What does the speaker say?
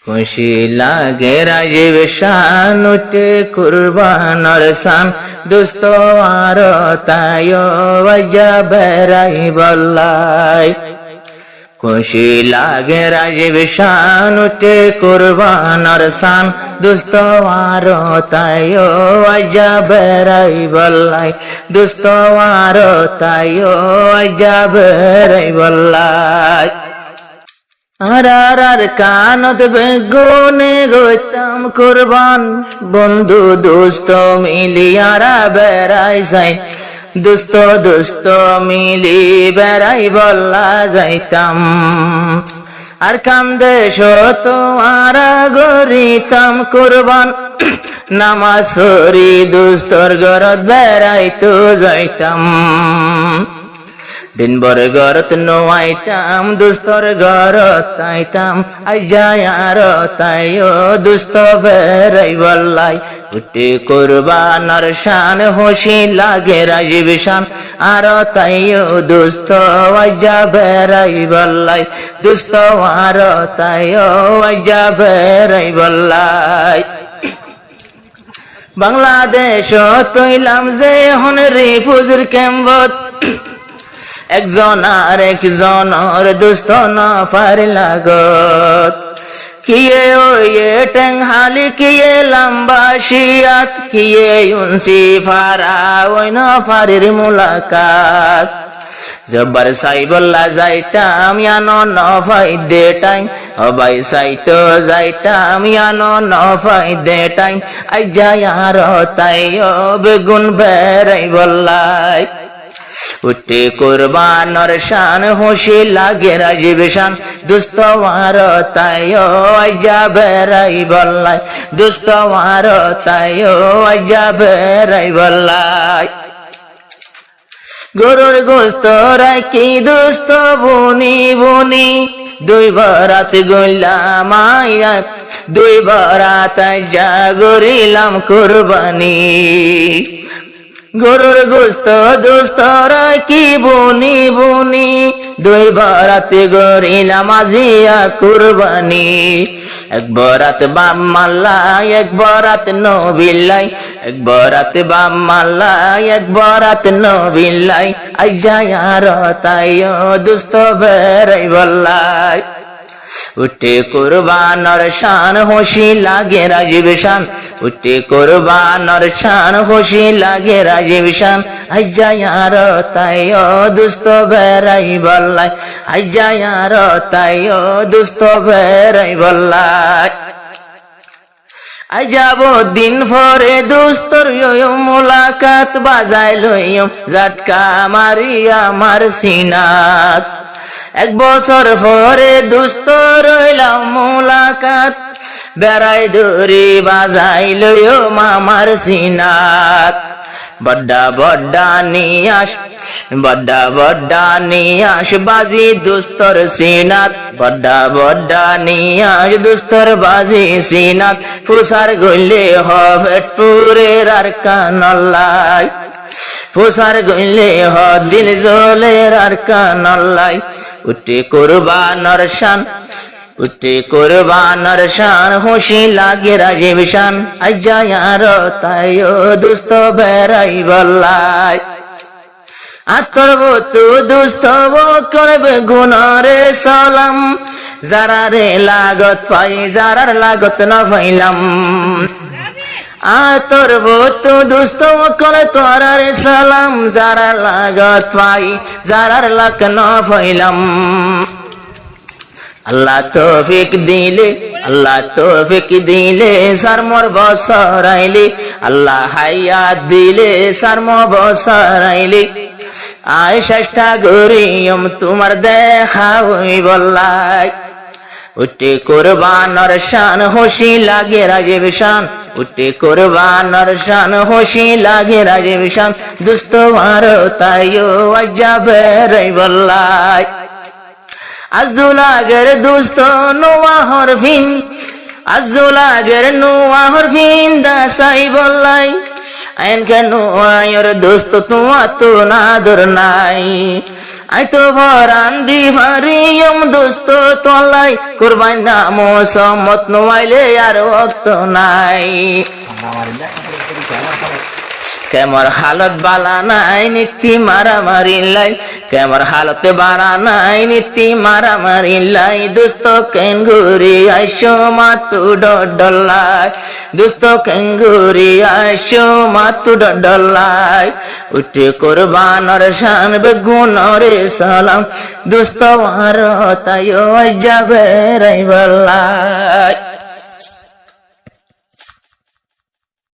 খুশি লাগে রাজীব শান উঠে কুরবানর শান দুস্ত আর তায় বেড়াই বল্লাই খুশি লাগে রাজীব শান উঠে কুরবানর শান দুস্ত আর তায় বেড়াই বল্লাই দুস্ত আর তায় বেড়াই বল্লাই আর কানত বেগুনে গইতাম কুরবান বন্ধু দোস্ত মিলিয়ারা বেড়াই যাই দোস্ত দোস্ত মিলি বেড়াই বল্লা যাইতাম আর কান্দে তোমার গরিতাম কুরবান নামাজ হরি দোস্তর গরত বেড়াইতো যাইতাম দিন ভর গরত নোয়াইতাম দুস্তর গরত আইতাম আইজায়ার তাইও দুস্ত বেড়াই বল্লাই উঠে কুরবানর শান খুশি লাগে রাজীব শান আর তাইও দুস্ত আইজা বেড়াই বল্লাই দুস্ত আর তাইও আইজা বেড়াই বল্লাই বাংলাদেশ তৈলাম যে হন রিফুজুর ক্যাম্বত একজন আর একজনের দুস্ত না পার লাগত কিয়ে ওয়ে টেংহালি কিয়ে লম্বা শিয়াত কিয়ে উনসি ফারা ওই না ফারির মুলাকাত জব্বার সাইবল্লা যাইতাম ইয়ানো নফাই দে টাইম অবাই সাইতো যাইতাম ইয়ানো নফাই দে টাইম আই যায় আর তাইও বেগুন বেড়াই বল্লাই উঠে কুরবানর শান খুশি লাগে রাজীব শান দুস্ত আর তাইও আইজা বেড়াই বল্লাই দুস্ত আর তাইও আইজা বেড়াই বল্লাই গরুর গোস্ত রাখি দুস্ত বুনি বুনি দুই বরাত গইলাম আইয়া দুই বরাত আইজা গরিলাম কুরবানি গরুর গোস্ত দুস্ত রাখি বুনি বুনি দুই বরাত গরিলাম আজিয়া কুরবানি এক বরাত বাম মাল্লাই এক বরাত নবিল্লাই এক বরাত বাম মাল্লাই এক বরাত নবিল্লাই আইজা আর তাইও দুস্ত বেড়াই বল্লাই উঠে কুরবানর শান খুশি লাগে রাজীব শান উঠে কুরবানর শান খুশি লাগে রাজীব শান আইজা আর তাইও দুস্ত বেড়াই বল্লাই আইজা আর তাইও দুস্ত বেড়াই বল্লাই আই যাব দিন ভরে দুস্তর মুলাকাত বাজাই লইম জাটকা মারিয়া আমার সিনাত এক বছর পরে দুস্ত রইলাম মুলাকাত বেড়াই দড়ি বাজাই লইও মামার সিনাত বড্ডা বড্ডা নিয়াস বড্ডা বড্ডা নিয়াস বাজি দুস্তর সিনাত বড্ডা বড্ডা নিয়াস দুস্তর বাজি সিনাত ফুসার গইলে হবেটপুরের আর কানল্লাই ফুসার গইলে হ দিল জলের আর কানল্লাই উঠে কুরবানর শান উঠে কুরবানর শান খুশি লাগে রাজীব শান আইজা আর তাইও দুস্ত বেড়াই বল্লাই আতর বতু দুস্ত করবে গুণরে সালাম যারা রে লাগত পাই যারার লাগত না পাইলাম আতর বতু দুস্ত করে তোরারে সালাম যারা লাগত পাই যারার লাগ না পাইলাম আল্লাহ তৌফিক দিলে আল্লাহ তৌফিক দিলে সারমর বসরাইলে আল্লাহ হায়াত দিলে সারম বসরাইলে আয় চেষ্টা করিম তোমার দেখা হই বল্লাই উঠে কুরবানর শান খুশি লাগে রাজীব শান উঠে কুরবানর শান খুশি লাগে রাজীব শান দুস্ত আর তাইও আইজা বেড়াই বল্লাই আজুলাগের দুস্ত নোয়া হরফিন আজুলাগের নোয়া হরফিন দাসাই বল্লাই আইন কেন আয়র দোস্ত তোমার তো নাদর নাই আই তো ভরান দি ভারিয়ম দোস্ত তলাই কুরবান নামো সম্মত নোয়াইলে আর ওক্ত নাই কেমর হালত বালা নাই নীতি মারামারি লাই কেমর হালতে বাড়া নাই নীতি মারামারি লাই দোস্ত কেঙ্গুরি আইসো মাতু ডডলাই দোস্ত কেঙ্গুরি আইসো মাতু ডডলাই উঠে কুরবানর শান বেগুনরে সালাম দোস্ত আর তাইও যাবে রাইবালাই